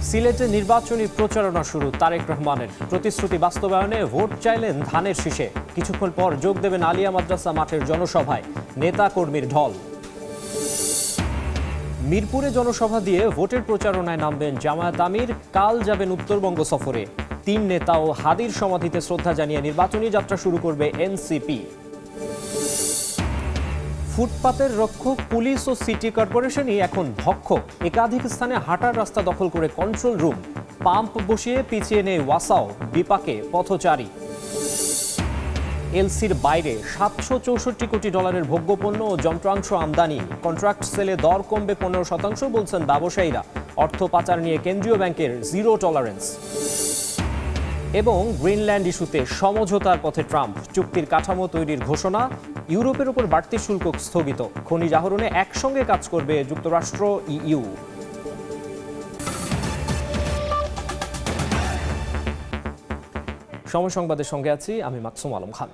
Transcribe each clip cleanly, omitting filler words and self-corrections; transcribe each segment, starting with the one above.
সিলেটে নির্বাচনী প্রচারণা শুরু তারেক রহমানের। প্রতিশ্রুতি বাস্তবায়নে ভোট চাইলেন ধানের শীষে। কিছুক্ষণ পর যোগ দেবেন আলিয়া মাদ্রাসা মাঠের জনসভায় নেতা কর্মীর ঢল। মিরপুরে জনসভা দিয়ে ভোটের প্রচারণায় নামবেন জামায়াত আমির। কাল যাবেন উত্তরবঙ্গ সফরে। 3 নেতা ও হাদির সমাধিতে শ্রদ্ধা জানিয়ে নির্বাচনী যাত্রা শুরু করবে এনসিপি। ফুটপাতের রক্ষক পুলিশ ও সিটি কর্পোরেশনই এখন ভক্ষক। একাধিক স্থানে হাঁটার রাস্তা দখল করে কন্ট্রোল রুম। পাম্প বসিয়ে পিছিয়ে নেয় ওয়াসাও, বিপাকে পথচারী। এলসির বাইরে 764 কোটি ডলারের ভোগ্যপণ্য ও যন্ত্রাংশ আমদানি। কন্ট্রাক্ট সেলে দর কমবে 15% বলছেন ব্যবসায়ীরা। অর্থ পাচার নিয়ে কেন্দ্রীয় ব্যাংকের জিরো টলারেন্স। এবং গ্রিনল্যান্ড ইস্যুতে সমঝোতার পথে ট্রাম্প। চুক্তির কাঠামো তৈরির ঘোষণা। ইউরোপের উপর বাড়তি শুল্ক স্থগিত। খনিজ আহরণে একসঙ্গে কাজ করবে যুক্তরাষ্ট্র, ইইউ। সময় সংবাদের সঙ্গে আছি আমি মাকসুম আলম খান।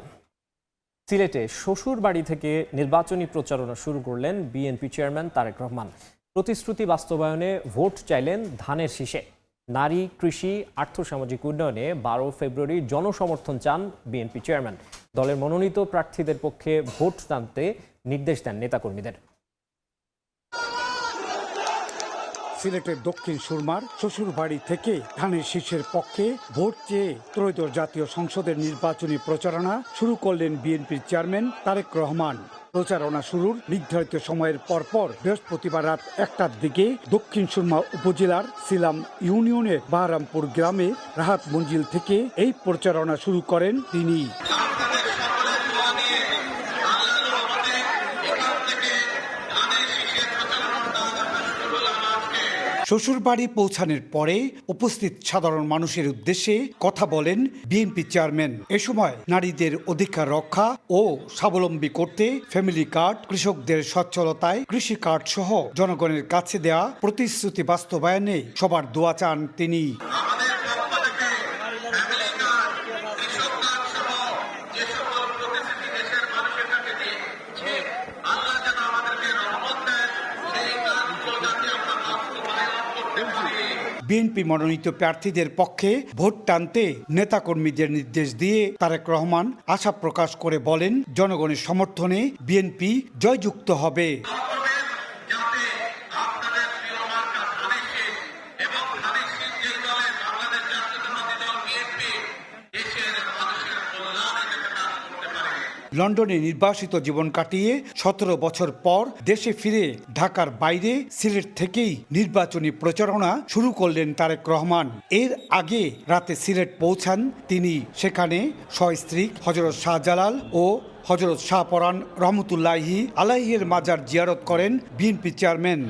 সিলেটে শ্বশুর বাড়ি থেকে নির্বাচনী প্রচারণা শুরু করলেন বিএনপি চেয়ারম্যান তারেক রহমান। প্রতিশ্রুতি বাস্তবায়নে ভোট চাইলেন ধানের শীষে। নারী, কৃষি, আর্থসামাজিক উন্নয়নে 12 ফেব্রুয়ারি জনসমর্থন চান বিএনপি চেয়ারম্যান। দলের মনোনীত প্রার্থীদের পক্ষে ভোট টানতে নির্দেশ দেন নেতাকর্মীদের। সিলেটের দক্ষিণ সুরমার শ্বশুরবাড়ি থেকে ধানের শীষের পক্ষে ভোট চেয়ে ত্রয়োদশ জাতীয় সংসদের নির্বাচনী প্রচারণা শুরু করলেন বিএনপির চেয়ারম্যান তারেক রহমান। প্রচারণা শুরুর নির্ধারিত সময়ের পরপর বৃহস্পতিবার রাত 1টার দিকে দক্ষিণ সুরমা উপজেলার সিলাম ইউনিয়নের বাহারামপুর গ্রামে রাহাত মঞ্জিল থেকে এই প্রচারণা শুরু করেন তিনি। শ্বশুরবাড়ি পৌঁছানোর পরে উপস্থিত সাধারণ মানুষের উদ্দেশ্যে কথা বলেন বিএনপি চেয়ারম্যান। এ সময় নারীদের অধিকার রক্ষা ও স্বাবলম্বী করতে ফ্যামিলি কার্ড, কৃষকদের সচ্ছলতায় কৃষি কার্ড সহ জনগণের কাছে দেয়া প্রতিশ্রুতি বাস্তবায়নে সবার দোয়া চান তিনি। বিএনপি মনোনীত প্রার্থীদের পক্ষে ভোট টানতে নেতাকর্মীদের নির্দেশ দিয়ে তারেক রহমান আশা প্রকাশ করে বলেন, জনগণের সমর্থনে বিএনপি জয়যুক্ত হবে। লন্ডনে নির্বাসিত জীবন কাটিয়ে 17 বছর পর দেশে ফিরে ঢাকার বাইরে সিলেট থেকেই নির্বাচনী প্রচারণা শুরু করলেন তারেক রহমান। এর আগে রাতে সিলেট পৌঁছান তিনি। সেখানে সস্ত্রীক হযরত শাহজালাল ও হযরত শাহপরান রহমতুল্লাহি আলাইহির মাজার জিয়ারত করেন বিএনপি চেয়ারম্যান।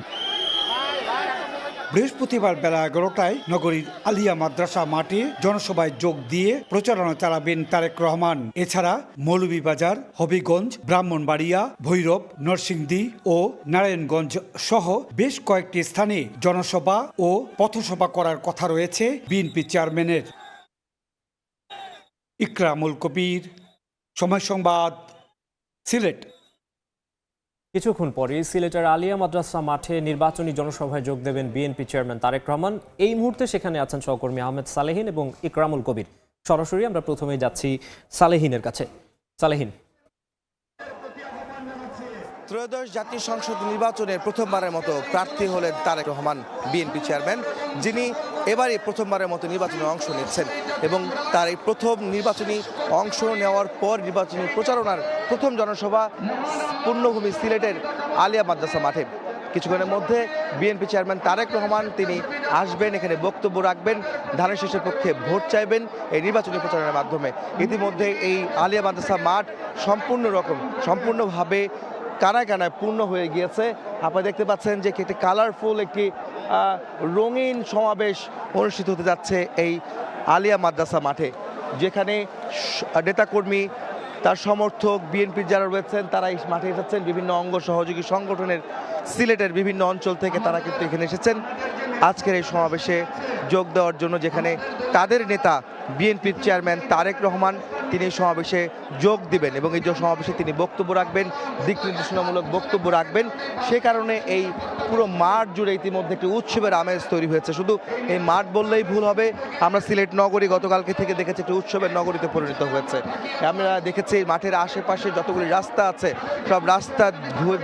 বৃহস্পতিবার বেলা 11টায় নগরীর আলিয়া মাদ্রাসা মাঠে জনসভায় যোগ দিয়ে প্রচারণা চালাবেন তারেক রহমান। এছাড়া মৌলভীবাজার, হবিগঞ্জ, ব্রাহ্মণবাড়িয়া, ভৈরব, নরসিংদী ও নারায়ণগঞ্জ সহ বেশ কয়েকটি স্থানে জনসভা ও পথসভা করার কথা রয়েছে বিএনপি চেয়ারম্যানের। ইকরামুল কবির, সময় সংবাদ, সিলেট। কিছুক্ষণ পরে সিলেটের আলিয়া মাদ্রাসা মাঠে নির্বাচনী জনসভায় যোগ দেবেন বিএনপি চেয়ারম্যান তারেক রহমান। এই মুহূর্তে সেখানে আছেন সহকর্মী আহমেদ সালেহিন এবং ইকরামুল কবির। সরাসরি আমরা প্রথমেই যাচ্ছি সালেহিনের কাছে। সালেহিন, ত্রয়োদশ জাতীয় সংসদ নির্বাচনের প্রথমবারের মতো প্রার্থী হলেন তারেক রহমান, বিএনপি চেয়ারম্যান, যিনি এবারই প্রথমবারের মতো নির্বাচনে অংশ নিচ্ছেন এবং তার এই প্রথম নির্বাচনী অংশ নেওয়ার পর নির্বাচনী প্রচারণার প্রথম জনসভা পূর্ণভূমি সিলেটের আলিয়া মাদ্রাসা মাঠে। কিছুক্ষণের মধ্যে বিএনপি চেয়ারম্যান তারেক রহমান তিনি আসবেন, এখানে বক্তব্য রাখবেন, ধানের শীষের পক্ষে ভোট চাইবেন এই নির্বাচনী প্রচারণার মাধ্যমে। ইতিমধ্যে এই আলিয়া মাদ্রাসা মাঠ সম্পূর্ণভাবে কানায় কানায় পূর্ণ হয়ে গিয়েছে। আপনারা দেখতে পাচ্ছেন যে একটি কালারফুল একটি রঙিন সমাবেশ অনুষ্ঠিত হতে যাচ্ছে এই আলিয়া মাদ্রাসা মাঠে, যেখানে নেতাকর্মী, তার সমর্থক, বিএনপির যারা রয়েছেন তারা এই মাঠে এসেছেন। বিভিন্ন অঙ্গ সহযোগী সংগঠনের সিলেটের বিভিন্ন অঞ্চল থেকে তারা কিন্তু এখানে এসেছেন আজকের এই সমাবেশে যোগ দেওয়ার জন্য, যেখানে তাদের নেতা বিএনপির চেয়ারম্যান তারেক রহমান তিনি সমাবেশে যোগ দিবেন এবং এই যে সমাবেশে তিনি বক্তব্য রাখবেন, দিক নির্দেশনামূলক বক্তব্য রাখবেন। সে কারণে এই পুরো মাঠ জুড়ে ইতিমধ্যে একটি উৎসবের আমেজ তৈরি হয়েছে। শুধু এই মাঠ বললেই ভুল হবে, আমরা সিলেট নগরী গতকালকে থেকে দেখেছি একটি উৎসবের নগরীতে পরিণত হয়েছে। আমরা দেখেছি মাঠের আশেপাশে যতগুলি রাস্তা আছে সব রাস্তা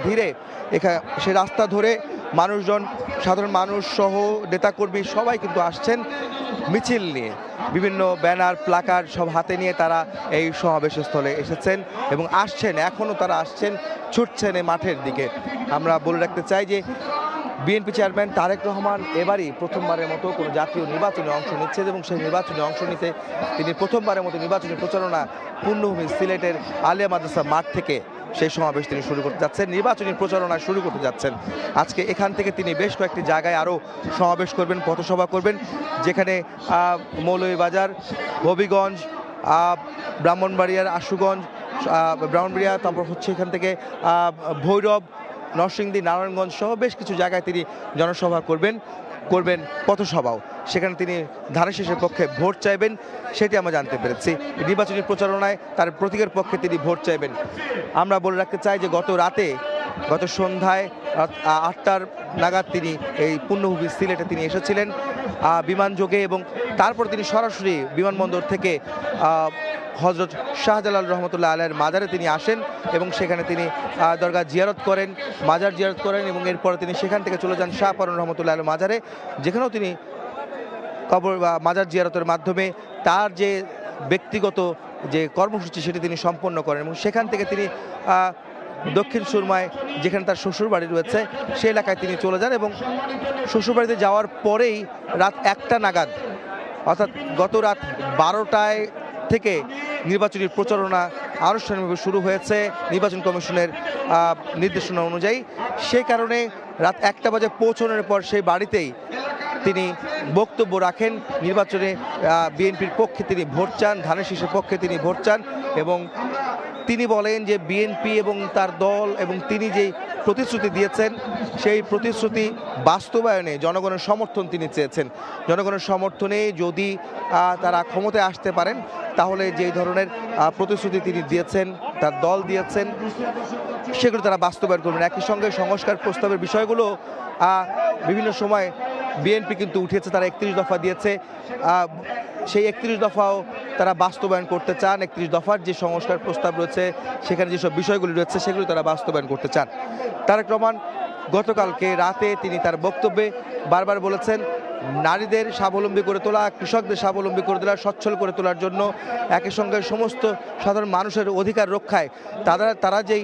ধীরে এখানে সে রাস্তা ধরে মানুষজন, সাধারণ মানুষ সহ নেতাকর্মী সবাই কিন্তু আসছেন মিছিল নিয়ে, বিভিন্ন ব্যানার প্লাকার্ড সব হাতে নিয়ে তারা এই সমাবেশ স্থলে এসেছেন এবং আসছেন, এখনও তারা আসছেন, ছুটছেন এই মাঠের দিকে। আমরা বলে রাখতে চাই যে বিএনপি চেয়ারম্যান তারেক রহমান এবারই প্রথমবারের মতো কোনো জাতীয় নির্বাচনে অংশ নিচ্ছেন এবং সেই নির্বাচনে অংশ নিতে তিনি প্রথমবারের মতো নির্বাচনী প্রচারণা পূর্ণভূমি সিলেটের আলিয়া মাদ্রাসা মাঠ থেকে সেই সমাবেশ তিনি শুরু করতে যাচ্ছেন, নির্বাচনী প্রচারণা শুরু করতে যাচ্ছেন। আজকে এখান থেকে তিনি বেশ কয়েকটি জায়গায় আরও সমাবেশ করবেন, পথসভা করবেন, যেখানে মৌলভীবাজার, হবিগঞ্জ, ব্রাহ্মণবাড়িয়ার আশুগঞ্জ, ব্রাহ্মণবাড়িয়া, তারপর হচ্ছে এখান থেকে ভৈরব, নরসিংদী, নারায়ণগঞ্জ সহ বেশ কিছু জায়গায় তিনি জনসভা করবেন পথসভাও। সেখানে তিনি ধানের শীষের পক্ষে ভোট চাইবেন, সেটি আমরা জানতে পেরেছি। নির্বাচনী প্রচারণায় তার প্রতীকের পক্ষে তিনি ভোট চাইবেন। আমরা বলে রাখতে চাই যে গত সন্ধ্যায় 8টার নাগাদ তিনি এই পূর্ণভূমি সিলেটে তিনি এসেছিলেন বিমানযোগে এবং তারপর তিনি সরাসরি বিমানবন্দর থেকে হজরত শাহজালাল রহমতুল্লাহ আলাইয়ের মাজারে তিনি আসেন এবং সেখানে তিনি দরগা জিয়ারত করেন, মাজার জিয়ারত করেন এবং এরপরে তিনি সেখান থেকে চলে যান শাহপরান রহমতুল্লাহ আলাইয়ের মাজারে, যেখানেও তিনি কবর বা মাজার জিয়ারতের মাধ্যমে তার যে ব্যক্তিগত যে কর্মসূচি সেটি তিনি সম্পন্ন করেন এবং সেখান থেকে তিনি দক্ষিণ সুরমায়, যেখানে তার শ্বশুরবাড়ি রয়েছে, সেই এলাকায় তিনি চলে যান এবং শ্বশুরবাড়িতে যাওয়ার পরেই রাত 1টা নাগাদ, অর্থাৎ গত রাত 12টায় থেকে নির্বাচনী প্রচারণা আনুষ্ঠানিকভাবে শুরু হয়েছে নির্বাচন কমিশনের নির্দেশনা অনুযায়ী। সেই কারণে রাত 1টা বাজে পৌঁছানোর পর সেই বাড়িতেই তিনি বক্তব্য রাখেন, নির্বাচনে বিএনপির পক্ষে তিনি ভোট চান, ধানের শীষের পক্ষে তিনি ভোট চান এবং তিনি বলেন যে বিএনপি এবং তার দল এবং তিনি যেই প্রতিশ্রুতি দিয়েছেন সেই প্রতিশ্রুতি বাস্তবায়নে জনগণের সমর্থন তিনি চেয়েছেন। জনগণের সমর্থনে যদি তারা ক্ষমতায় আসতে পারেন তাহলে যেই ধরনের প্রতিশ্রুতি তিনি দিয়েছেন, তার দল দিয়েছেন, সেগুলো তারা বাস্তবায়ন করবেন। একই সঙ্গে সংস্কার প্রস্তাবের বিষয়গুলো বিভিন্ন সময় বিএনপি কিন্তু উঠিয়েছে, তারা 31 দফা দিয়েছে, সেই 31 দফাও তারা বাস্তবায়ন করতে চান। 31 দফার যে সংস্কার প্রস্তাব রয়েছে সেখানে যেসব বিষয়গুলি রয়েছে সেগুলো তারা বাস্তবায়ন করতে চান। তারেক রহমান গতকালকে রাতে তিনি তার বক্তব্যে বারবার বলেছেন নারীদের স্বাবলম্বী করে তোলা, কৃষকদের স্বাবলম্বী করে তোলা, সচ্ছল করে তোলার জন্য একই সঙ্গে সমস্ত সাধারণ মানুষের অধিকার রক্ষায় তারা যেই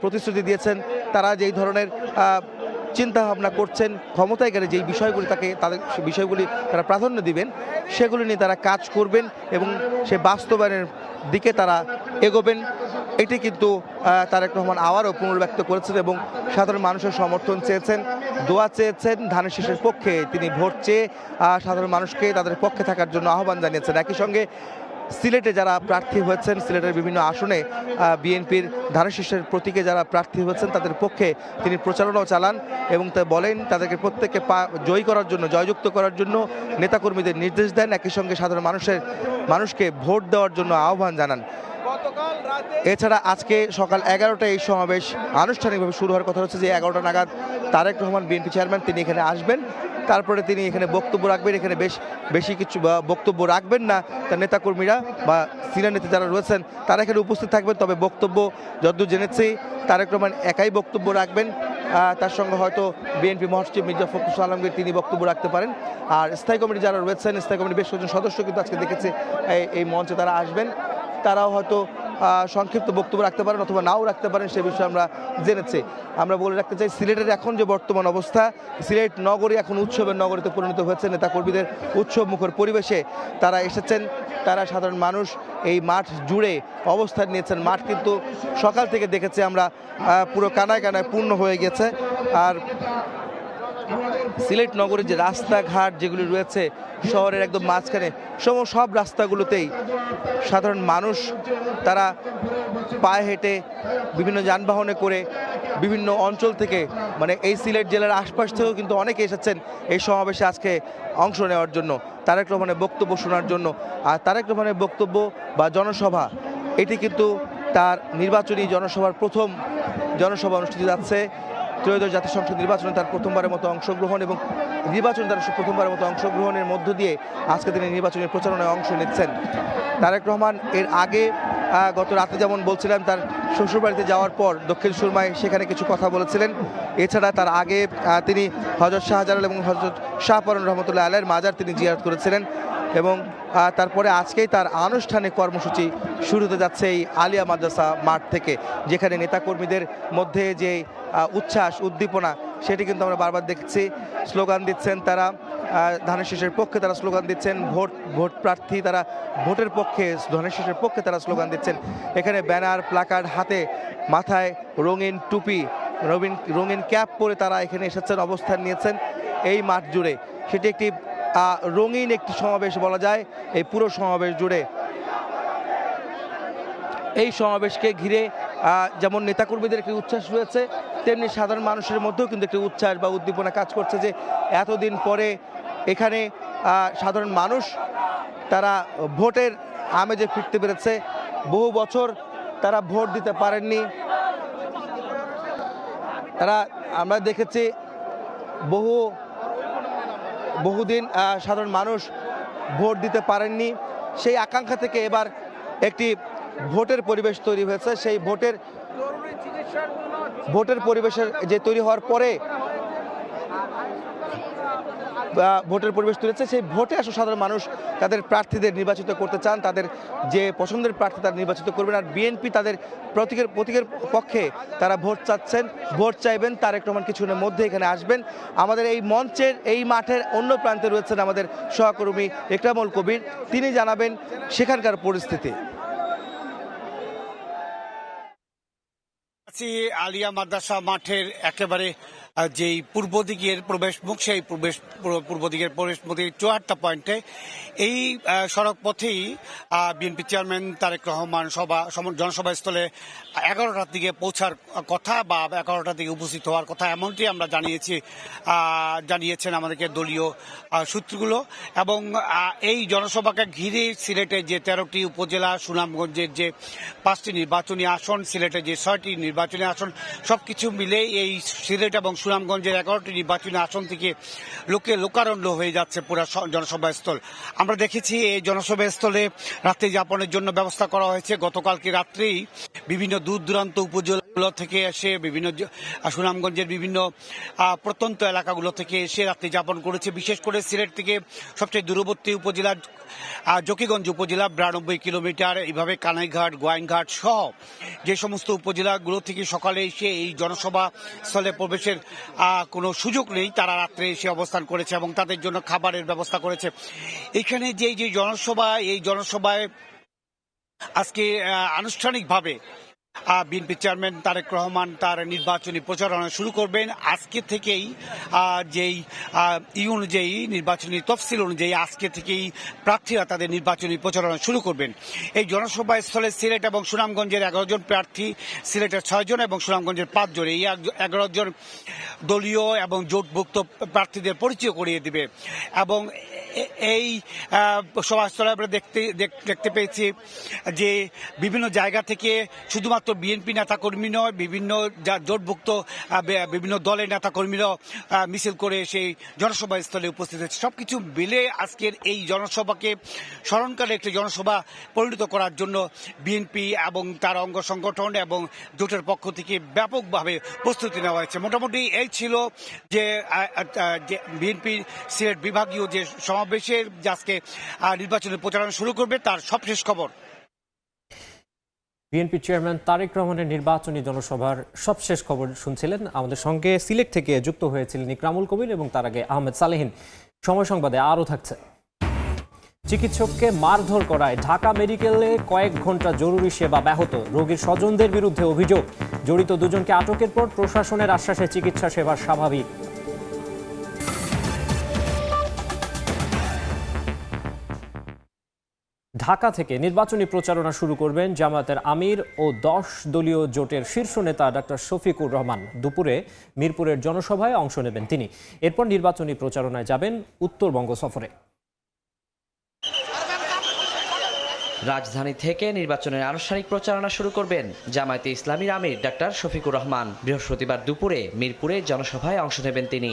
প্রতিশ্রুতি দিয়েছেন, তারা যেই ধরনের চিন্তা ভাবনা করছেন, ক্ষমতায় গেলে যেই বিষয়গুলি তাদের বিষয়গুলি তারা প্রাধান্য দিবেন সেগুলি নিয়ে তারা কাজ করবেন এবং সে বাস্তবায়নের দিকে তারা এগোবেন। এটি কিন্তু তারেক রহমান আবারও পুনর্ব্যক্ত করেছেন এবং সাধারণ মানুষের সমর্থন চেয়েছেন, দোয়া চেয়েছেন, ধানের শীষের পক্ষে তিনি ভোট চেয়ে সাধারণ মানুষকে তাদের পক্ষে থাকার জন্য আহ্বান জানিয়েছেন। একই সঙ্গে সিলেটে যারা প্রার্থী হয়েছেন, সিলেটের বিভিন্ন আসনে বিএনপির ধানের শীষের প্রতীকে যারা প্রার্থী হয়েছেন তাদের পক্ষে তিনি প্রচারণাও চালান এবং তা বলেন তাদেরকে প্রত্যেককে জয়ী করার জন্য, জয়যুক্ত করার জন্য নেতাকর্মীদের নির্দেশ দেন। একই সঙ্গে সাধারণ মানুষকে ভোট দেওয়ার জন্য আহ্বান জানান। এছাড়া আজকে সকাল 11টায় এই সমাবেশ আনুষ্ঠানিকভাবে শুরু হওয়ার কথা হচ্ছে যে 11টা নাগাদ তারেক রহমান বিএনপি চেয়ারম্যান তিনি এখানে আসবেন, তারপরে তিনি এখানে বক্তব্য রাখবেন। এখানে বেশি কিছু বক্তব্য রাখবেন না তার নেতাকর্মীরা বা সিনিয়র নেতা যারা রয়েছেন তারা এখানে উপস্থিত থাকবেন। তবে বক্তব্য যতদূর জেনেছি তারেক রহমান একাই বক্তব্য রাখবেন, তার সঙ্গে হয়তো বিএনপি মহাসচিব মির্জা ফখরুল আলমগীর তিনি বক্তব্য রাখতে পারেন। আর স্থায়ী কমিটি যারা রয়েছেন, স্থায়ী কমিটির বেশ কয়েকজন সদস্য কিন্তু আজকে দেখেছি এই মঞ্চে তারা আসবেন, তারাও হয়তো সংক্ষিপ্ত বক্তব্য রাখতে পারেন অথবা নাও রাখতে পারেন, সে বিষয়ে আমরা জেনেছি। আমরা বলে রাখতে চাই সিলেটের এখন যে বর্তমান অবস্থা, সিলেট নগরী এখন উৎসবের নগরীতে পরিণত হয়েছে। নেতাকর্মীদের উৎসব মুখর পরিবেশে তারা এসেছেন, তারা সাধারণ মানুষ এই মাঠ জুড়ে অবস্থান নিয়েছেন। মাঠ কিন্তু সকাল থেকে দেখেছি আমরা পুরো কানায় কানায় পূর্ণ হয়ে গেছে। আর সিলেট নগরের যে রাস্তাঘাট যেগুলি রয়েছে শহরের একদম মাঝখানে সব রাস্তাগুলোতেই সাধারণ মানুষ তারা পায়ে হেঁটে বিভিন্ন যানবাহনে করে বিভিন্ন অঞ্চল থেকে মানে এই সিলেট জেলার আশপাশ থেকেও কিন্তু অনেকে এসেছেন এই সমাবেশে আজকে অংশ নেওয়ার জন্য, তারেক রহমানের বক্তব্য শোনার জন্য। আর তারেক রহমানের বক্তব্য বা জনসভা এটি কিন্তু তার নির্বাচনী জনসভার প্রথম জনসভা অনুষ্ঠিত যাচ্ছে। ত্রয়োদশ জাতীয় সংসদ নির্বাচনে তার প্রথমবারের মতো অংশগ্রহণ এবং নির্বাচনে তার প্রথমবারের মতো অংশগ্রহণের মধ্য দিয়ে আজকে তিনি নির্বাচনী প্রচারণায় অংশ নিচ্ছেন। তারেক রহমান এর আগে গত রাতে যেমন বলছিলাম তার শ্বশুরবাড়িতে যাওয়ার পর দক্ষিণ সুরমায় সেখানে কিছু কথা বলেছিলেন। এছাড়া তার আগে তিনি হযরত শাহজালাল এবং হযরত শাহপরান রহমতুল্লাহ আলাইহির মাজার তিনি জিয়ারত করেছিলেন এবং তারপরে আজকেই তার আনুষ্ঠানিক কর্মসূচি শুরু হতে যাচ্ছে এই আলিয়া মাদ্রাসা মাঠ থেকে, যেখানে নেতাকর্মীদের মধ্যে যে উচ্ছ্বাস উদ্দীপনা সেটি কিন্তু আমরা বারবার দেখছি। স্লোগান দিচ্ছেন তারা, ধানের শীষের পক্ষে তারা স্লোগান দিচ্ছেন, ভোট প্রার্থী তারা ভোটের পক্ষে, ধানের শীষের পক্ষে তারা স্লোগান দিচ্ছেন। এখানে ব্যানার প্লাকার্ড হাতে, মাথায় রঙিন টুপি, রঙিন ক্যাপ পরে তারা এখানে এসেছেন, অবস্থান নিয়েছেন এই মাঠ জুড়ে। সেটি একটি রঙিন একটি সমাবেশ বলা যায় এই পুরো সমাবেশ জুড়ে। এই সমাবেশকে ঘিরে যেমন নেতাকর্মীদের একটি উচ্ছ্বাস রয়েছে, তেমনি সাধারণ মানুষের মধ্যেও কিন্তু একটি উচ্ছ্বাস বা উদ্দীপনা কাজ করছে যে এতদিন পরে এখানে সাধারণ মানুষ তারা ভোটের আমেজে ফিরতে পেরেছে। বহু বছর তারা ভোট দিতে পারেননি, তারা আমরা দেখেছি বহুদিন সাধারণ মানুষ ভোট দিতে পারেননি। সেই আকাঙ্ক্ষা থেকে এবার একটি ভোটের পরিবেশ তৈরি হয়েছে। সেই ভোটের পরিবেশের যে তৈরি হওয়ার পরে ভোটের পরিবেশ তৈরি হচ্ছে, সেই ভোটে আসলে সাধারণ মানুষ তাদের প্রার্থীদের নির্বাচিত করতে চান, তাদের যে পছন্দের প্রার্থী তারা নির্বাচিত করবেন। আর বিএনপি তাদের প্রতীকের পক্ষে তারা ভোট চাচ্ছেন, ভোট চাইবেন। তারেক রহমান কিছুক্ষণের মধ্যে এখানে আসবেন। আমাদের এই মঞ্চের এই মাঠের অন্য প্রান্তে রয়েছেন আমাদের সহকর্মী ইকরামুল কবির, তিনি জানাবেন সেখানকার পরিস্থিতি। আলিয়া মাদ্রাসা মাঠের একেবারে যেই পূর্ব দিকের প্রবেশ মুখ, সেই পূর্ব দিকের প্রবেশ মুখের 74 পয়েন্টে এই সড়ক পথেই বিএনপি চেয়ারম্যান তারেক রহমান জনসভাস্থলে 11টার দিকে পৌঁছার কথা বা 11টার দিকে উপস্থিত হওয়ার কথা, এমনটি আমরা জানিয়েছেন আমাদেরকে দলীয় সূত্রগুলো। এবং এই জনসভাকে ঘিরে সিলেটের যে 13টি উপজেলা, সুনামগঞ্জের যে 5টি নির্বাচনী আসন, সিলেটের যে 6টি নির্বাচনী আসন, সবকিছু মিলে এই সিলেট এবং সুনামগঞ্জের 11টি নির্বাচনী আসন থেকে লোকারণ্য হয়ে যাচ্ছে পুরো জনসভাস্থল। আমরা দেখেছি এই জনসভাস্থলে রাত্রি যাপনের জন্য ব্যবস্থা করা হয়েছে। গতকালকে রাত্রেই বিভিন্ন দূর দূরান্ত উপজেলাগুলো থেকে এসে, বিভিন্ন সুনামগঞ্জের বিভিন্ন প্রত্যন্ত এলাকাগুলো থেকে এসে রাত্রি যাপন করেছে। বিশেষ করে সিলেট থেকে সবচেয়ে দূরবর্তী উপজেলা জকিগঞ্জ উপজেলা 92 কিলোমিটার, এইভাবে কানাইঘাট, গোয়াইনঘাট সহ যে সমস্ত উপজেলাগুলো থেকে সকালে এসে এই জনসভা স্থলে প্রবেশের কোনো সুযোগ নেই, তারা রাত্রে এসে অবস্থান করেছে এবং তাদের জন্য খাবারের ব্যবস্থা করেছে। এখানে যে জনসভা, এই জনসভায় আজকে আনুষ্ঠানিকভাবে বিএনপি চেয়ারম্যান তারেক রহমান তার নির্বাচনী প্রচারণা শুরু করবেন। আজকে থেকেই যেই অনুযায়ী নির্বাচনী তফসিল অনুযায়ী আজকে থেকেই প্রার্থীরা তাদের নির্বাচনী প্রচারণা শুরু করবেন। এই জনসভা স্থলে সিলেট এবং সুনামগঞ্জের 11 জন প্রার্থী, সিলেটের 6 জন এবং সুনামগঞ্জের 5 জন, এই 11 জন দলীয় এবং জোটভুক্ত প্রার্থীদের পরিচয় করিয়ে দিবে। এবং এই সভাস্থলে আমরা দেখতে পেয়েছি যে বিভিন্ন জায়গা থেকে শুধুমাত্র বিএনপি নেতাকর্মী নয়, বিভিন্ন জোটভুক্ত বিভিন্ন দলের নেতাকর্মীরাও মিছিল করে সেই জনসভা স্থলে উপস্থিত হয়েছে। সবকিছু মিলে আজকের এই জনসভাকে স্মরণকালে একটি জনসভা পরিণত করার জন্য বিএনপি এবং তার অঙ্গ সংগঠন এবং জোটের পক্ষ থেকে ব্যাপকভাবে প্রস্তুতি নেওয়া হয়েছে। মোটামুটি এই ছিল যে বিএনপি সিলেট বিভাগীয় যে সমাবেশের যে আজকে নির্বাচনের প্রচারণা শুরু করবে তার সবশেষ খবর। বিএনপি চেয়ারম্যান তারেক রহমানের নির্বাচনী জনসভার সবশেষ খবর শুনছিলেন। আমাদের সঙ্গে সিলেট থেকে যুক্ত হয়েছিলেন ইকরামুল কবির এবং তার আগে আহমেদ সালেহীন। সময় সংবাদে আরও থাকছে। চিকিৎসককে মারধর করায় ঢাকা মেডিকেলে কয়েক ঘন্টা জরুরি সেবা ব্যাহত, রোগীর স্বজনদের বিরুদ্ধে অভিযোগ। জড়িত দুজনকে আটকের পর প্রশাসনের আশ্বাসে চিকিৎসা সেবা স্বাভাবিক। ঢাকা থেকে নির্বাচনী প্রচারণা শুরু করবেন জামায়াতের আমির ও 10 দলীয় জোটের শীর্ষ নেতা ডক্টর শফিকুর রহমান। দুপুরে মিরপুরের জনসভায় অংশ নেবেন তিনি। এরপর নির্বাচনী প্রচারণায় যাবেন উত্তরবঙ্গ সফরে। রাজধানী থেকে নির্বাচনের আনুষ্ঠানিক প্রচারণা শুরু করবেন জামায়াতে ইসলামীর আমির ডাক্তার শফিকুর রহমান। বৃহস্পতিবার দুপুরে মিরপুরে জনসভায় অংশ নেবেন তিনি।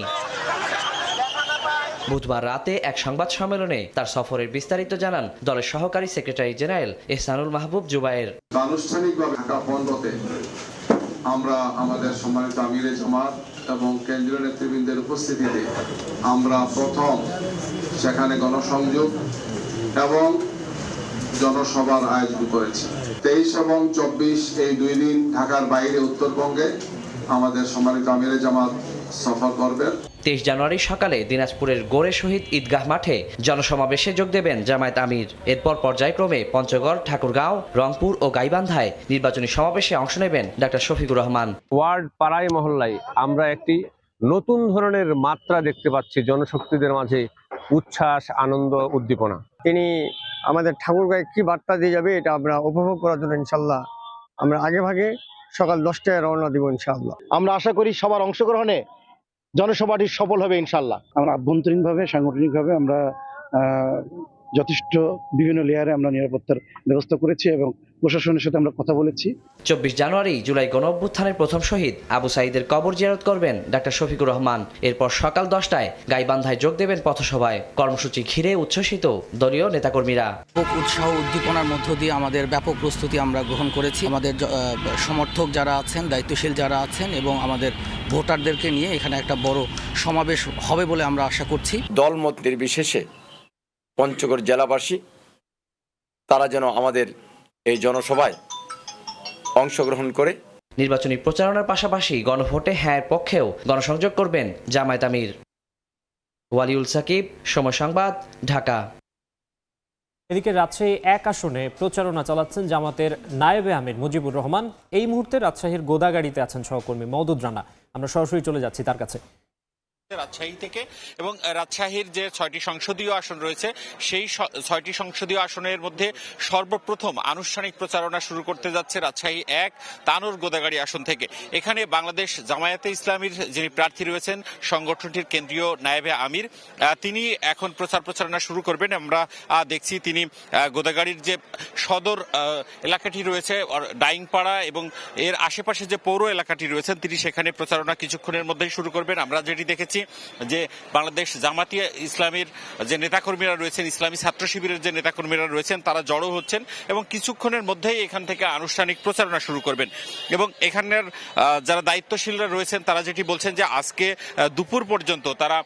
বুধবার রাতে এক সংবাদ সম্মেলনে তার সফরের বিস্তারিত জানান দলের সহকারী সেক্রেটারি জেনারেল এহসানুল মাহবুব জুবায়ের। আনুষ্ঠানিকভাবে ঢাকা পনেরোতে আমরা আমাদের সম্মানিত আমিরে জামাত এবং কেন্দ্রীয় নেতৃবৃন্দের উপস্থিতিতে আমরা প্রথম সেখানে গণসংযোগ এবং জনসভার আয়োজন করেছি। 23 এবং 24 এই 2 দিন ঢাকার বাইরে উত্তরবঙ্গে আমাদের সম্মানিত আমিরে জামাত সফর করবেন। 23 জানুয়ারি সকালে দিনাজপুরের গোরে শহীদ ঈদগাহ মাঠে জনসমাবেশে যোগ দেবেন জামায়াত আমির। এরপর পর্যায়ক্রমে পঞ্চগড়, ঠাকুরগাঁও, রংপুর ও গাইবান্ধায় নির্বাচনী সমাবেশে অংশ নেবেন ডাক্তার শফিকুর রহমান। ওয়ার্ড পাড়ায় মহল্লায় আমরা একটি নতুন ধরনের মাত্রা দেখতে পাচ্ছি, জনশক্তিদের মাঝে উচ্ছ্বাস, আনন্দ, উদ্দীপনা। তিনি আমাদের ঠাকুরগাঁয়ে কি বার্তা দিয়ে যাবে এটা আমরা উপভোগ করার জন্য ইনশাল্লাহ আমরা আগে ভাগে সকাল 10টায় রওনা দিব ইনশাআল্লাহ। আমরা আশা করি সবার অংশগ্রহণে জনসভাটি সফল হবে ইনশাল্লাহ। আমরা আভ্যন্তরীণভাবে সাংগঠনিকভাবে আমরা যথেষ্ট বিভিন্ন লেয়ারে আমরা নিরাপত্তার ব্যবস্থা করেছি এবং প্রশাসনের সাথে আমরা কথা বলেছি। 24 জানুয়ারি জুলাই গণঅভ্যুত্থানের প্রথম শহীদ আবু সাঈদের কবর জিয়ারত করবেন ডাক্তার শফিকুর রহমান। এরপর সকাল 10টায় গাইবান্ধায় যোগ দেবেন পথসভায়। কর্মসূচি ঘিরে উচ্ছ্বসিত দলীয় নেতাকর্মীরা। উৎসাহ উদ্দীপনার মধ্য দিয়ে আমাদের ব্যাপক প্রস্তুতি আমরা গ্রহণ করেছি। আমাদের সমর্থক যারা আছেন, দায়িত্বশীল যারা আছেন এবং আমাদের ভোটারদেরকে নিয়ে এখানে একটা বড় সমাবেশ হবে বলে আমরা আশা করছি। দলমত নির্বিশেষে পঞ্চগড় জেলাবাসী তারা যেন আমাদের এই জনসভায় অংশগ্রহণ করে নির্বাচনী প্রচারণার পাশাপাশি গণভোটে হ্যাঁর পক্ষেও গণসংযোগ করবেন জামায়াত আমির। ওয়ালিউল সাকিব, সময় সংবাদ, ঢাকা। এদিকে রাজশাহী 1 আসনে প্রচারণা চালাচ্ছেন জামাতের নায়েবে আমির মুজিবুর রহমান। এই মুহূর্তে রাজশাহীর গোদাগাড়িতে আছেন সহকর্মী মওদুদ রানা। আমরা সরাসরি চলে যাচ্ছি তার কাছে। রাজশাহী থেকে এবং রাজশাহীর যে 6টি সংসদীয় আসন রয়েছে সেই 6টি সংসদীয় আসনের মধ্যে সর্বপ্রথম আনুষ্ঠানিক প্রচারণা শুরু করতে যাচ্ছে রাজশাহী 1 তানোর গোদাগাড়ি আসন থেকে। এখানে বাংলাদেশ জামায়াতে ইসলামীর যিনি প্রার্থী রয়েছেন সংগঠনটির কেন্দ্রীয় নায়েবে আমির, তিনি এখন প্রচারণা শুরু করবেন। আমরা দেখছি তিনি গোদাগাড়ির যে সদর এলাকাটি রয়েছে ডাইংপাড়া এবং এর আশেপাশে যে পৌর এলাকাটি রয়েছেন তিনি সেখানে প্রচারণা কিছুক্ষণের মধ্যেই শুরু করবেন। আমরা যেটি দেখেছি যে বাংলাদেশ জামায়াতে ইসলামীর যে নেতাকর্মীরা রয়েছেন, ইসলামী ছাত্র শিবিরের যে নেতাকর্মীরা রয়েছেন তারা জড়ো হচ্ছেন এবং কিছুক্ষণের মধ্যেই এখান থেকে আনুষ্ঠানিক প্রচারণা শুরু করবেন। এবং এখানের যারা দায়িত্বশীলরা রয়েছেন তারা যেটি বলছেন যে আজকে দুপুর পর্যন্ত তারা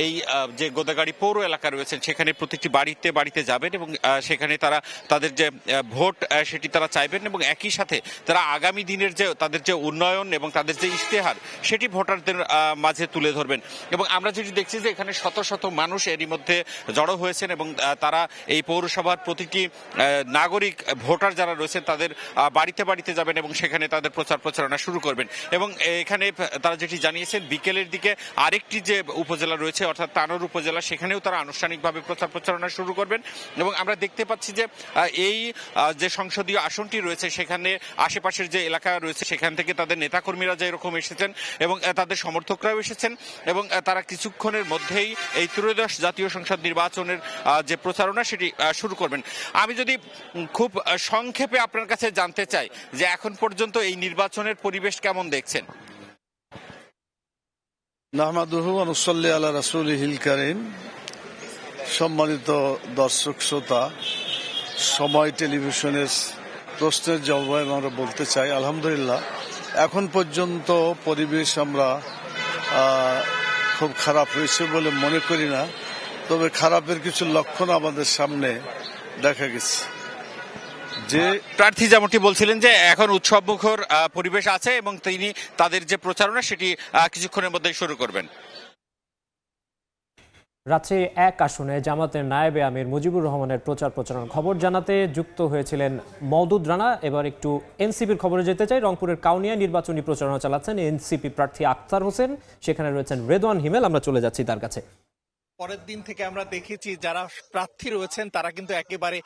এই যে গোদাগাড়ি পৌর এলাকা রয়েছেন সেখানে প্রতিটি বাড়িতে বাড়িতে যাবেন এবং সেখানে তারা তাদের যে ভোট সেটি তারা চাইবেন এবং একই সাথে তারা আগামী দিনের যে তাদের যে উন্নয়ন এবং তাদের যে ইশতেহার সেটি ভোটারদের মাঝে তুলে ধরবেন। এবং আমরা যেটি দেখছি যে এখানে শত শত মানুষ এরই মধ্যে জড়ো হয়েছেন এবং তারা এই পৌরসভার প্রতিটি নাগরিক ভোটার যারা রয়েছেন তাদের বাড়িতে বাড়িতে যাবেন এবং সেখানে তাদের প্রচারণা শুরু করবেন। এবং এখানে তারা যেটি জানিয়েছেন বিকেলের দিকে আরেকটি যে উপজেলা রয়েছে অর্থাৎ তানোর উপজেলা সেখানেও তারা আনুষ্ঠানিকভাবে প্রচারণা শুরু করবেন। এবং আমরা দেখতে পাচ্ছি যে এই যে সংসদীয় আসনটি রয়েছে সেখানে আশেপাশের যে এলাকা রয়েছে সেখান থেকে তাদের নেতাকর্মীরা যেরকম এসেছেন এবং তাদের সমর্থকরাও এসেছেন এবং তারা কিছুক্ষণের মধ্যেই এই ত্রয়োদশ জাতীয় সংসদ নির্বাচনের যে প্রচারণা সেটি শুরু করবেন। আমি যদি খুব সংক্ষেপে আপনার কাছে জানতে চাই যে এখন পর্যন্ত এই নির্বাচনের পরিবেশ কেমন দেখছেন? নাহমাদুহু ওয়া নুসাল্লি আলা রাসূলিহিল কারীম। সম্মানিত দর্শক শ্রোতা, সময় টেলিভিশনের প্রশ্নের জবাবে আমরা বলতে চাই আলহামদুলিল্লাহ এখন পর্যন্ত পরিবেশ আমরা খুব খারাপ হয়েছে বলে মনে করি না, তবে খারাপের কিছু লক্ষণ আমাদের সামনে দেখা গেছে। যে প্রার্থী যেমনটি বলছিলেন যে এখন উৎসবমুখর পরিবেশ আছে এবং তিনি তাদের যে প্রচারণা সেটি কিছুক্ষণের মধ্যেই শুরু করবেন। রাজশাহী 1 আসনে জামাতের নায়েবে আমির মুজিবুর রহমানের প্রচারণার খবর জানাতে যুক্ত হয়েছিলেন মওদুদ রানা। এবার একটু এনসিপির খবরে যেতে চাই। রংপুরের কাউনিয়ায় নির্বাচনী প্রচারণা চালাচ্ছেন এনসিপি প্রার্থী আক্তার হোসেন, সেখানে রয়েছেন রেদওয়ান হিমেল। আমরা চলে যাচ্ছি তার কাছে। পরের দিন থেকে আমরা দেখেছি যারা প্রার্থী রয়েছেন তারা কিন্তু একেবারে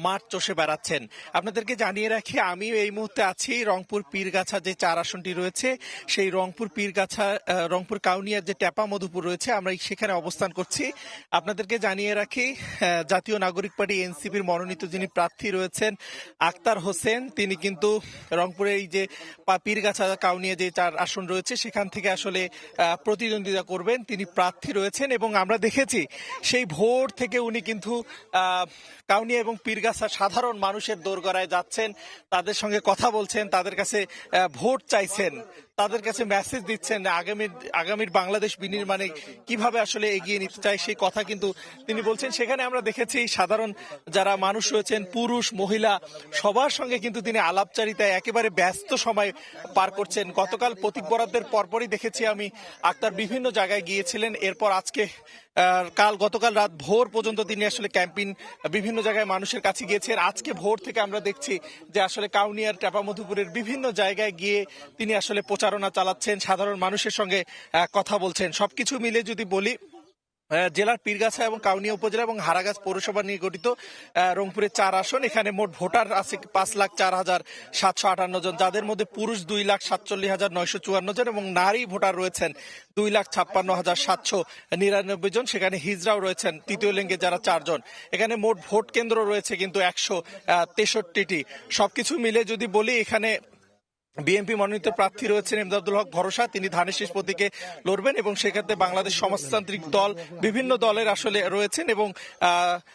মাঠ চষে বেড়াচ্ছেন। আপনাদেরকে জানিয়ে রাখি, আমি এই মুহূর্তে আছি রংপুর পীরগাছা যে 4 আসনটি রয়েছে, সেই রংপুর পীরগাছা রংপুর কাউনিয়ার যে টেপা মধুপুর রয়েছে, আমরা সেখানে অবস্থান করছি। আপনাদেরকে জানিয়ে রাখি, জাতীয় নাগরিক পার্টি এনসিপির মনোনীত যিনি প্রার্থী রয়েছেন আক্তার হোসেন, তিনি কিন্তু রংপুরের এই যে পীরগাছা কাউনিয়া যে 4 আসন রয়েছে সেখান থেকে আসলে প্রতিদ্বন্দ্বিতা করবেন। তিনি প্রার্থী রয়েছেন এবং আমরা দেখেছি সেই ভোর থেকে উনি কিন্তু কাউনিয়া এবং পীরগাছা সাধারণ মানুষের দোরগোড়ায় যাচ্ছেন, তাদের সঙ্গে কথা বলছেন, তাদের কাছে ভোট চাইছেন, তাদের কাছে মেসেজ দিচ্ছেন আগামীর বাংলাদেশ বিনির্মাণে কিভাবে আসলে এগিয়ে নিতে চায় সেই কথা কিন্তু তিনি বলছেন। সেখানে আমরা দেখেছি সাধারণ যারা মানুষ রয়েছেন, পুরুষ মহিলা সবার সঙ্গে কিন্তু তিনি আলাপচারিতায় একেবারে ব্যস্ত সময় পার করছেন। গতকাল প্রতীক বরাদ্দের পরপরই দেখেছি আমি আক্তার বিভিন্ন জায়গায় গিয়েছিলেন, এরপর আজকে গতকাল রাত ভোর পর্যন্ত তিনি আসলে ক্যাম্পেইন বিভিন্ন জায়গায় মানুষের কাছে গিয়েছেন। আজকে ভোর থেকে আমরা দেখছি যে আসলে কাউনিয়ার টেপা মধুপুরের বিভিন্ন জায়গায় গিয়ে তিনি আসলে প্রচারণা চালাচ্ছেন, সাধারণ মানুষের সঙ্গে কথা বলছেন। সবকিছু মিলে যদি বলি, জেলার পীরগাছা এবং কাউনিয়া উপজেলা এবং হারাগাছ পৌরসভা নিয়ে গঠিত রংপুরের 4 আসন, এখানে মোট ভোটার আছে 5,04,758 জন, যাদের মধ্যে পুরুষ 2,47,954 জন এবং নারী ভোটার রয়েছেন 2,56,799 জন। সেখানে হিজড়াও রয়েছেন তৃতীয় লিঙ্গে যারা 4 জন। এখানে মোট ভোট কেন্দ্র রয়েছে কিন্তু 163টি। সবকিছু মিলে যদি বলি, এখানে বিএনপি মনোনীত প্রার্থী রয়েছেন ইমদাদুল হক ভরসা, তিনি ধানের শীষ প্রতীকে লড়বেন এবং সেক্ষেত্রে বাংলাদেশ সমাজতান্ত্রিক দল বিভিন্ন দলের আসলে রয়েছেন এবং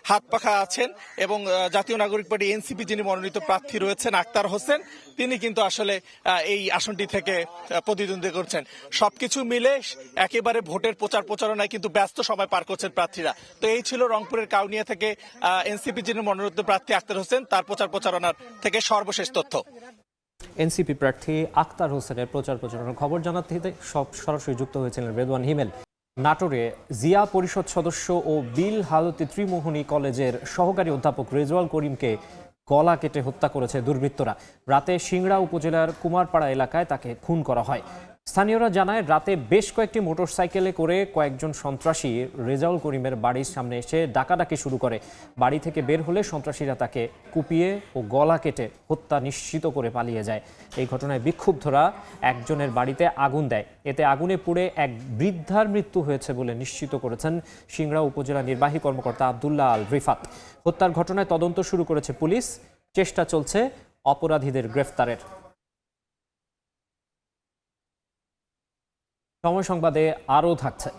হাত পাখা আছেন এবং জাতীয় নাগরিক পার্টি এনসিপি যিনি মনোনীত প্রার্থী রয়েছেন আক্তার হোসেন, তিনি কিন্তু আসলে এই আসনটি থেকে প্রতিদ্বন্দ্বিতা করছেন। সবকিছু মিলে একেবারে ভোটের প্রচারণায় কিন্তু ব্যস্ত সময় পার করছেন প্রার্থীরা। তো এই ছিল রংপুরের কাউনিয়া থেকে এনসিপি যিনি মনোনীত প্রার্থী আক্তার হোসেন, তার প্রচারণার থেকে সর্বশেষ তথ্য। এনসিপি প্রার্থী আক্তার হোসেনের প্রচারণার খবর জানাতে সরাসরি যুক্ত হয়েছিলেন রেদওয়ান হিমেল। নাটোরে জিয়া পরিষদ সদস্য ও বিল হালতি ত্রিমোহনী কলেজের সহকারী অধ্যাপক রেজওয়াল করিমকে গলা কেটে হত্যা করেছে দুর্বৃত্তরা। রাতে সিংড়া উপজেলার কুমারপাড়া এলাকায় তাকে খুন করা হয়। স্থানীয়রা জানায়, রাতে বেশ কয়েকটি মোটরসাইকেলে করে কয়েকজন সন্ত্রাসী রেজাউল করিমের বাড়ির সামনে এসে ডাকাডাকি শুরু করে। বাড়ি থেকে বের হলে সন্ত্রাসীরা তাকে কুপিয়ে ও গলা কেটে হত্যা নিশ্চিত করে পালিয়ে যায়। এই ঘটনায় বিক্ষুব্ধরা একজনের বাড়িতে আগুন দেয়। এতে আগুনে পুড়ে এক বৃদ্ধার মৃত্যু হয়েছে বলে নিশ্চিত করেছেন সিংড়া উপজেলা নির্বাহী কর্মকর্তা আব্দুল্লাহ আল রিফাত। হত্যার ঘটনায় তদন্ত শুরু করেছে পুলিশ, চেষ্টা চলছে অপরাধীদের গ্রেফতারের। সময় সংবাদে আরও থাকছে।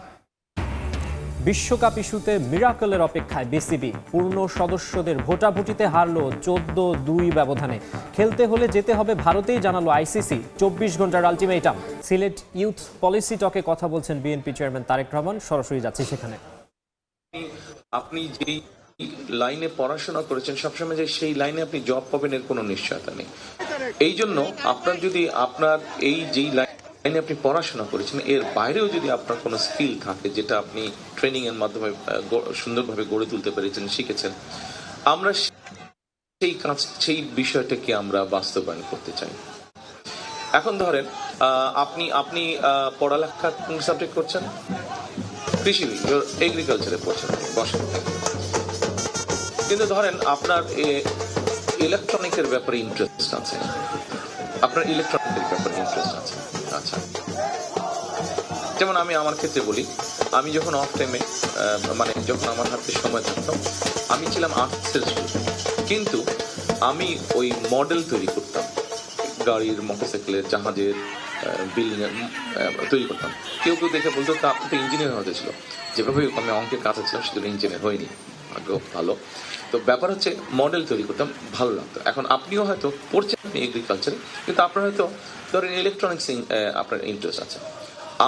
বিশ্বকাপ ইস্যুতে মিরাকলের অপেক্ষায় বিসিবি। পূর্ণ সদস্যদের ভোটাভুটিতে হারল 14-2 ব্যবধানে। খেলতে হলে যেতে হবে ভারতেই, জানালো আইসিসি। 24 ঘন্টার আলটিমেটাম। সিলেট ইউথ পলিসি টকে কথা বলছেন বিএনপি চেয়ারম্যান তারেক রহমান। সরাসরি যাচ্ছে সেখানে। আপনি যেই লাইনে পড়াশোনা করেছেন সবসময় যে সেই লাইনে আপনি জব পাবেন এর কোনো নিশ্চয়তা নেই। এই জন্য আপনার যদি আপনার এই যেই লাইনে আপনি পড়াশোনা করেছেন এর বাইরেও যদি আপনার কোনো স্কিল থাকে যেটা আপনি ট্রেনিং এর মাধ্যমে সুন্দরভাবে গড়ে তুলতে পেরেছেন, শিখেছেন, আমরা সেই বিষয়টাকে আমরা বাস্তবায়ন করতে চাই। এখন ধরেন আপনি পড়ালেখা কোন সাবজেক্ট করছেন? কৃষি, এগ্রিকালচারে পড়ছেন, বসেন। কিন্তু ধরেন আপনার ইলেকট্রনিকের ব্যাপারে ইন্টারেস্ট আছে, আপনার ইলেকট্রনিকের ব্যাপারে ইন্টারেস্ট আছে। আচ্ছা, যেমন আমি আমার ক্ষেত্রে বলি, আমি যখন অফ টাইমে যখন আমার হাতে সময় থাকতাম, আমি ছিলাম আর্টসের স্টুডেন্ট, কিন্তু আমি ওই মডেল তৈরি করতাম, গাড়ির, মোটরসাইকেলের, জাহাজের, বিল্ডিং এর তৈরি করতাম। কেউ দেখে বলতো তা আপনি তো ইঞ্জিনিয়ার হতে ছিল। যেভাবে আমি অঙ্কের কাছে ছিলাম সেটা ইঞ্জিনিয়ার হয়নি, আগ্রহ ভালো। তো ব্যাপার হচ্ছে মডেল তৈরি করতাম, ভালো লাগতো। এখন আপনিও হয়তো পড়ছেন আপনি এগ্রিকালচারে, কিন্তু আপনার হয়তো ধরেন ইলেকট্রনিক্স আপনার ইন্টারেস্ট আছে।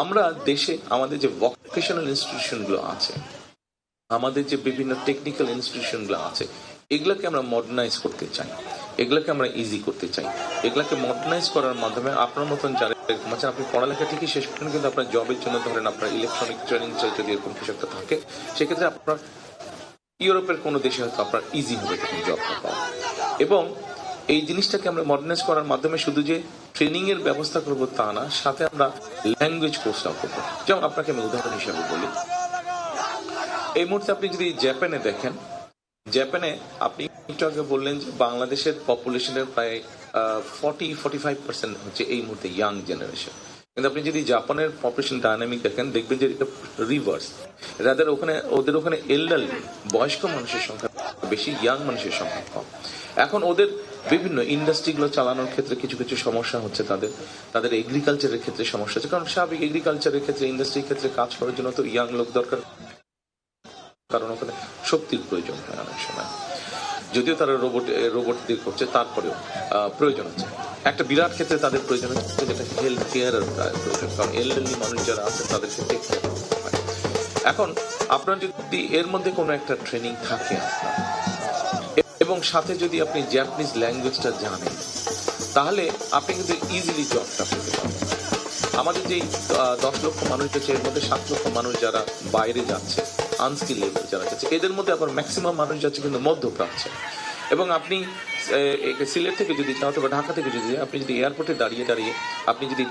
আমরা দেশে আমাদের যে ভোকেশনাল ইনস্টিটিউশনগুলো আছে, আমাদের যে বিভিন্ন টেকনিক্যাল ইনস্টিটিউশনগুলো আছে, এগুলোকে আমরা মডার্নাইজ করতে চাই, এগুলোকে আমরা ইজি করতে চাই। এগুলোকে মডার্নাইজ করার মাধ্যমে আপনার মতন যারা এরকম আছেন, আপনি পড়ালেখা ঠিকই শেষ করেন, কিন্তু আপনার জবের জন্য ধরেন আপনার ইলেকট্রনিক ট্রেনিং যদি এরকম কিছু একটা থাকে, সেক্ষেত্রে আপনার ইউরোপের কোনো দেশে হয়তো আপনার ইজি হবে তখন জবটা পাওয়া। এবং এই জিনিসটাকে আমরা মডার্নাইজ করার মাধ্যমে শুধু যে ট্রেনিং এর ব্যবস্থা করবো তা না, সাথে আমরা ল্যাঙ্গুয়েজ কোর্সটাও করবো। যেমন আপনাকে আমি উদাহরণ হিসাবে বলি, এই মুহূর্তে আপনি যদি জাপানে দেখেন, জাপানে আপনি একটু আগে বললেন যে বাংলাদেশের পপুলেশনের প্রায় 40-45% হচ্ছে এই মুহূর্তে ইয়াং জেনারেশন, কিন্তু আপনি যদি জাপানের পপুলেশন ডায়নামিক দেখেন দেখবেন যে এটা রিভার্স। ওদের ওখানে এল্ডারলি বয়স্ক মানুষের সংখ্যা বেশি, ইয়াং মানুষের সংখ্যা কম। এখন ওদের বিভিন্ন ইন্ডাস্ট্রিগুলো চালানোর ক্ষেত্রে কিছু কিছু সমস্যা হচ্ছে, তাদের এগ্রিকালচারের ক্ষেত্রে সমস্যা হচ্ছে, কারণ স্বাভাবিক এগ্রিকালচারের ক্ষেত্রে ইন্ডাস্ট্রির ক্ষেত্রে কাজ করার জন্য তো ইয়াং লোক দরকার, কারণ ওখানে শক্তির প্রয়োজন হয় অনেক সময়। যদিও তারা রোবট দিয়ে করছে, তারপরেও প্রয়োজন আছে। একটা বিরাট ক্ষেত্রে তাদের প্রয়োজন হচ্ছে যেটা হেলথ কেয়ারের প্রয়োজন, কারণ এল্ডারলি মানুষ যারা আছে তাদেরকে টেক কেয়ার করতে হয়। এখন আপনার যদি এর মধ্যে কোনো একটা ট্রেনিং থাকে এবং সাথে যদি আপনি জাপানিজ ল্যাঙ্গুয়েজটা জানেন, তাহলে আপনি কিন্তু ইজিলি জবটা পেতে পারবেন। আমাদের যেই 10 লক্ষ মানুষ আছে, এর মধ্যে 7 লক্ষ মানুষ যারা বাইরে যাচ্ছে, আনস্কিল লেভেল যারা যাচ্ছে, এদের মধ্যে আবার ম্যাক্সিমাম মানুষ যাচ্ছে কিন্তু মধ্যপ্রাচ্যে। এবং আপনি সিলেট থেকে যদি যান অথবা ঢাকা থেকে যদি আপনি যদি এয়ারপোর্টে দাঁড়িয়ে আপনি যদি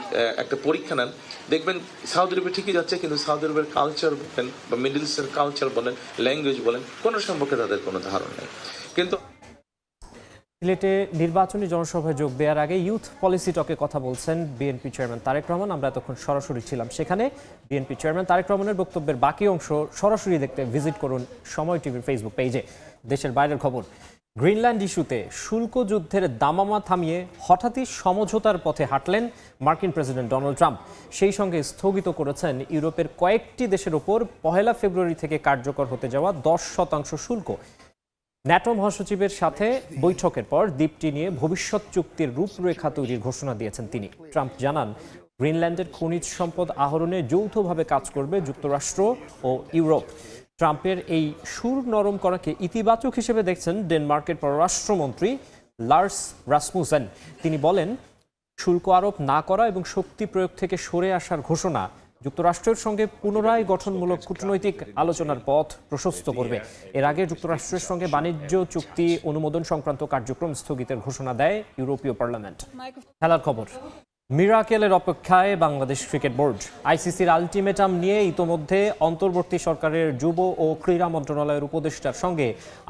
একটা পরীক্ষা নেন, দেখবেন সাউদি আরবে ঠিকই যাচ্ছে, কিন্তু সাউদি আরবের কালচার বলেন বা মিডল ইস্টের কালচার বলেন, ল্যাঙ্গুয়েজ বলেন, কোনো সম্পর্কে তাদের কোনো ধারণা নেই। কিন্তু সিলেটে নির্বাচনী জনসভায় যোগ দেওয়ার আগে ইউথ পলিসি টকে কথা বলছেন বিএনপি চেয়ারম্যান তারেক রহমান। আমরা তখন সরাসরি ছিলাম সেখানে। বিএনপি চেয়ারম্যান তারেক রহমানের বক্তব্যের বাকি অংশ সরাসরি দেখতে ভিজিট করুন সময় টিভির ফেসবুক পেজে। দেশের বাইরের খবর, গ্রিনল্যান্ড ইস্যুতে শুল্ক যুদ্ধের দামামা থামিয়ে হঠাৎই সমঝোতার পথে হাঁটলেন মার্কিন প্রেসিডেন্ট ডোনাল্ড ট্রাম্প। সেই সঙ্গে স্থগিত করেছেন ইউরোপের কয়েকটি দেশের ওপর 1 ফেব্রুয়ারি থেকে কার্যকর হতে যাওয়া 10% শুল্ক। ন্যাটো মহাসচিবের সাথে বৈঠকের পর দ্বীপটি নিয়ে ভবিষ্যৎ চুক্তির রূপরেখা তৈরির ঘোষণা দিয়েছেন তিনি। ট্রাম্প জানান, গ্রিনল্যান্ডের খনিজ সম্পদ আহরণে যৌথভাবে কাজ করবে যুক্তরাষ্ট্র ও ইউরোপ। ট্রাম্পের এই সুর নরম করাকে ইতিবাচক হিসেবে দেখছেন ডেনমার্কের পররাষ্ট্রমন্ত্রী লার্স রাসমুসেন। তিনি বলেন, শুল্ক আরোপ না করা এবং শক্তি প্রয়োগ থেকে সরে আসার ঘোষণা যুক্তরাষ্ট্রের সঙ্গে পুনরায় গঠনমূলক কূটনৈতিক আলোচনার পথ প্রশস্ত করবে। এর আগে যুক্তরাষ্ট্রের সঙ্গে বাণিজ্য চুক্তি অনুমোদন সংক্রান্ত কার্যক্রম স্থগিতের ঘোষণা দেয় ইউরোপীয় পার্লামেন্ট। খেলার খবর, মিরাকেলের অপেক্ষায় বাংলাদেশ ক্রিকেট বোর্ড। আইসিসির আলটিমেটাম নিয়ে ইতোমধ্যে অন্তর্বর্তী সরকারের যুব ও ক্রীড়া মন্ত্রণালয়ের উপদেষ্টার সঙ্গে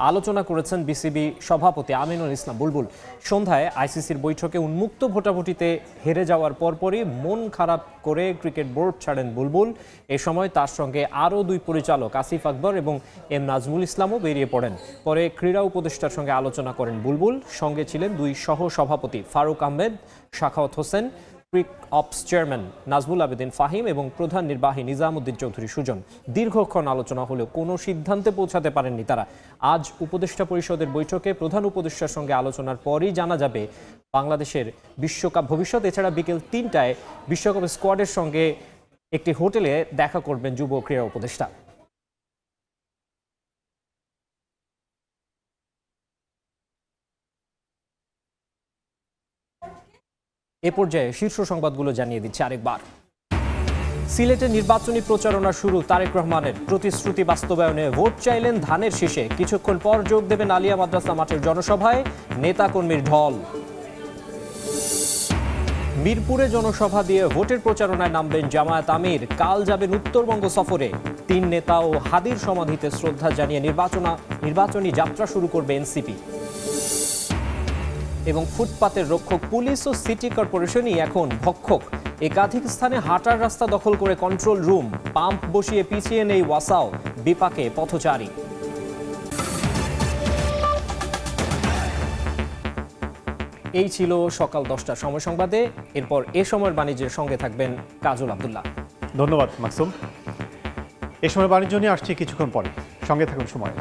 আলোচনা করেছেন বিসিবি সভাপতি আমিনুল ইসলাম বুলবুল। সন্ধ্যায় আইসিসির বৈঠকে উন্মুক্ত ভোটাভুটিতে হেরে যাওয়ার পরপরই মন খারাপ করে ক্রিকেট বোর্ড ছাড়েন বুলবুল। এ সময় তার সঙ্গে আরও 2 পরিচালক আসিফ আকবর এবং এম নাজমুল ইসলামও বেরিয়ে পড়েন। পরে ক্রীড়া উপদেষ্টার সঙ্গে আলোচনা করেন বুলবুল। সঙ্গে ছিলেন 2 সহ সভাপতি ফারুক আহমেদ, শাখাওয়াত হোসেন, ক্রিক অপস চেয়ারম্যান নাজমুল আবেদিন ফাহিম এবং প্রধান নির্বাহী নিজামুদ্দিন চৌধুরী সুজন। দীর্ঘক্ষণ আলোচনা হলেও কোনো সিদ্ধান্তে পৌঁছাতে পারেননি তারা। আজ উপদেষ্টা পরিষদের বৈঠকে প্রধান উপদেষ্টার সঙ্গে আলোচনার পরই জানা যাবে বাংলাদেশের বিশ্বকাপ ভবিষ্যৎ। এছাড়া বিকেল 3টায় বিশ্বকাপ স্কোয়াডের সঙ্গে একটি হোটেলে দেখা করবেন যুব ক্রীড়া উপদেষ্টা। এ পর্যায়ে শীর্ষ সংবাদগুলো জানিয়ে দিচ্ছে আরেকবার। সিলেটে নির্বাচনী প্রচারণা শুরু তারেক রহমানের। প্রতিশ্রুতি বাস্তবায়নে ভোট চাইলেন ধানের শীষে। কিছুক্ষণ পর যোগ দেবেন আলিয়া মাদ্রাসা মাঠের জনসভায় নেতাকর্মীর ঢল। মিরপুরে জনসভা দিয়ে ভোটের প্রচারণায় নামবেন জামায়াত আমির। কাল যাবেন উত্তরবঙ্গ সফরে। 3 নেতা ও হাদির সমাধিতে শ্রদ্ধা জানিয়ে নির্বাচনী যাত্রা শুরু করবে এনসিপি। এবং ফুটপাতের রক্ষক পুলিশ ও সিটি কর্পোরেশনই এখন ভক্ষক। একাধিক স্থানে হাঁটার রাস্তা দখল করে কন্ট্রোল রুম। পাম্প বসিয়ে পিছিয়ে নেই ওয়াসাও, বিপাকে পথচারী। এই ছিল সকাল 10টার সময় সংবাদে। এরপর এ সময়ের বাণিজ্যের সঙ্গে থাকবেন কাজল আব্দুল্লাহ। ধন্যবাদ মাকসুম। এ সময় বাণিজ্য নিয়ে আসছি কিছুক্ষণ পরে, সঙ্গে থাকুন সময়।